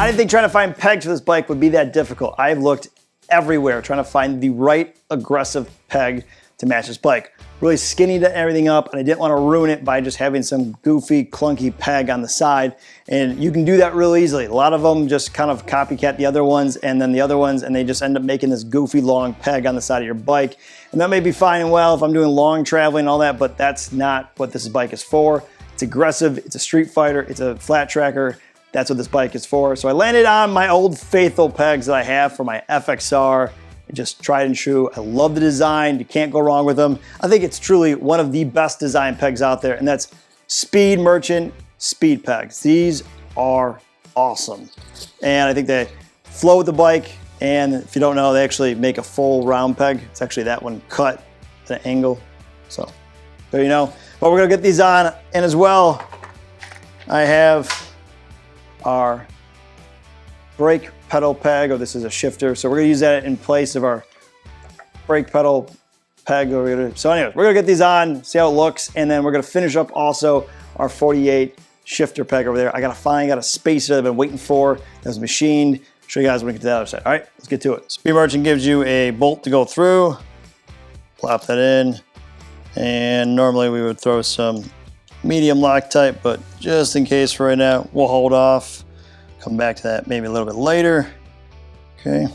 I didn't think trying to find pegs for this bike would be that difficult. I've looked everywhere trying to find the right aggressive peg to match this bike. Really skinnied everything up, and I didn't want to ruin it by just having some goofy, clunky peg on the side. And you can do that real easily. A lot of them just kind of copycat the other ones and then the other ones, and they just end up making this goofy long peg on the side of your bike. And that may be fine and well if I'm doing long traveling and all that, but that's not what this bike is for. It's aggressive, it's a street fighter, it's a flat tracker. That's what this bike is for. So I landed on my old faithful pegs that I have for my FXR. Just tried and true. I love the design. You can't go wrong with them. I think it's truly one of the best design pegs out there, and that's Speed Merchant Speed Pegs. These are awesome. And I think they flow with the bike, and if you don't know, they actually make a full round peg. It's actually that one cut at an angle. So there you know. But we're gonna get these on, and as well, I have our brake pedal peg, or this is a shifter. So we're gonna use that in place of our brake pedal peg. So anyways, we're gonna get these on, see how it looks, and then we're gonna finish up also our 48 shifter peg over there. I got a spacer that I've been waiting for that was machined. Show you guys when we get to the other side. All right, let's get to it. Speed Merchant gives you a bolt to go through. Plop that in. And normally we would throw some medium Loctite, but just in case for right now, we'll hold off. Come back to that maybe a little bit later. Okay.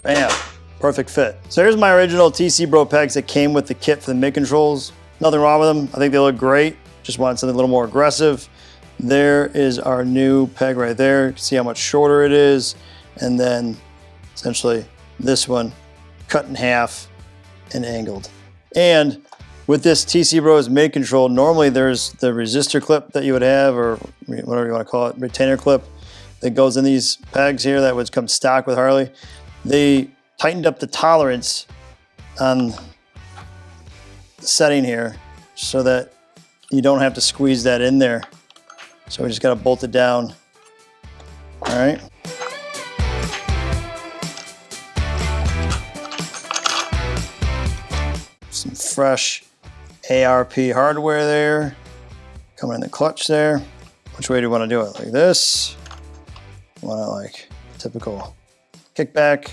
Bam, perfect fit. So here's my original TC Bro pegs that came with the kit for the mid controls. Nothing wrong with them. I think they look great. Just wanted something a little more aggressive. There is our new peg right there. You can see how much shorter it is. And then essentially this one cut in half and angled. And with this TC Bros mid control, normally there's the resistor clip that you would have, or whatever you want to call it, retainer clip that goes in these pegs here that would come stock with Harley. They tightened up the tolerance on the setting here so that you don't have to squeeze that in there. So we just got to bolt it down. All right. Some fresh ARP hardware there. Coming in the clutch there. Which way do you want to do it? Like this? You want it like typical kickback?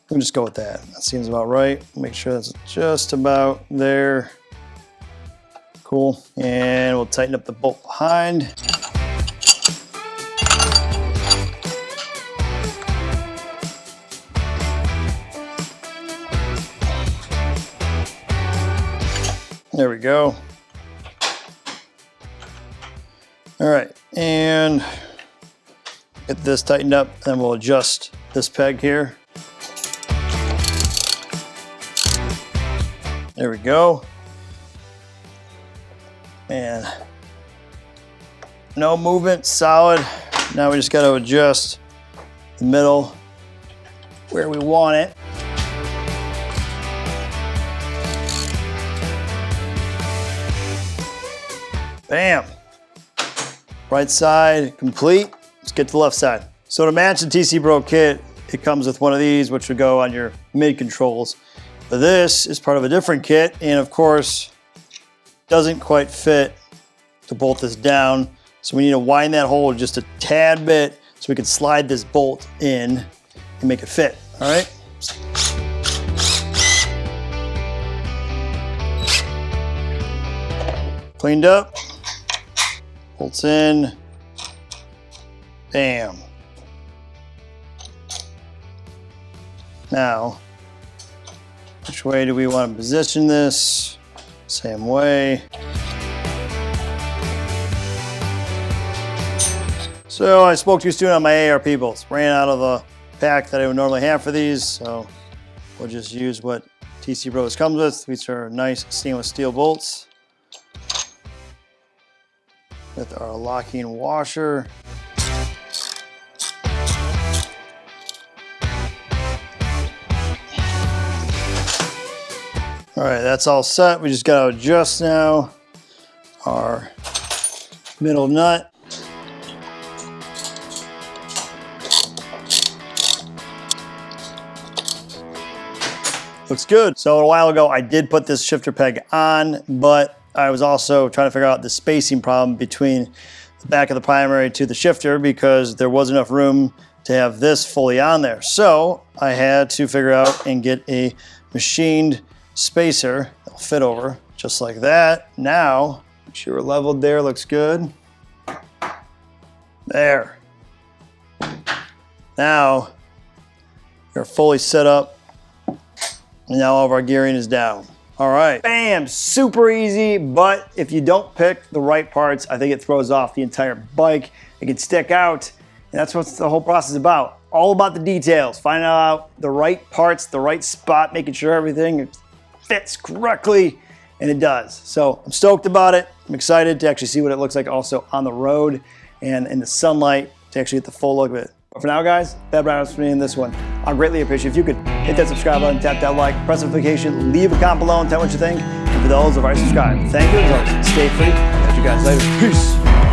We'll just go with that. That seems about right. Make sure that's just about there. Cool. And we'll tighten up the bolt behind. There we go. All right, and get this tightened up, then we'll adjust this peg here. There we go. And no movement, solid. Now we just got to adjust the middle where we want it. Bam. Right side complete. Let's get to the left side. So to match the TC Bro kit, it comes with one of these, which would go on your mid controls. But this is part of a different kit, and of course, doesn't quite fit to bolt this down. So we need to wind that hole just a tad bit so we can slide this bolt in and make it fit, all right? Cleaned up, bolts in, bam. Now, which way do we want to position this? Same way. So I spoke too soon on my ARP bolts. Ran out of the pack that I would normally have for these, so we'll just use what TC Bros comes with. These are nice stainless steel bolts with our locking washer. All right, that's all set. We just got to adjust now our middle nut. Looks good. So a while ago, I did put this shifter peg on, but I was also trying to figure out the spacing problem between the back of the primary to the shifter because there wasn't enough room to have this fully on there. So I had to figure out and get a machined spacer that'll fit over just like that. Now, make sure we're leveled there, looks good. There. Now, we're fully set up, and now all of our gearing is down. All right, bam, super easy, but if you don't pick the right parts, I think it throws off the entire bike. It can stick out, and that's what the whole process is about. All about the details, finding out the right parts, the right spot, making sure everything fits correctly, and it does. So I'm stoked about it. I'm excited to actually see what it looks like also on the road and in the sunlight to actually get the full look of it. But for now, guys, that wraps up for me in this one. I'd greatly appreciate if you could hit that subscribe button, tap that like, press the notification, leave a comment below and tell what you think. And for those who have already subscribed, thank you as always. Stay free. Catch you guys later. Peace.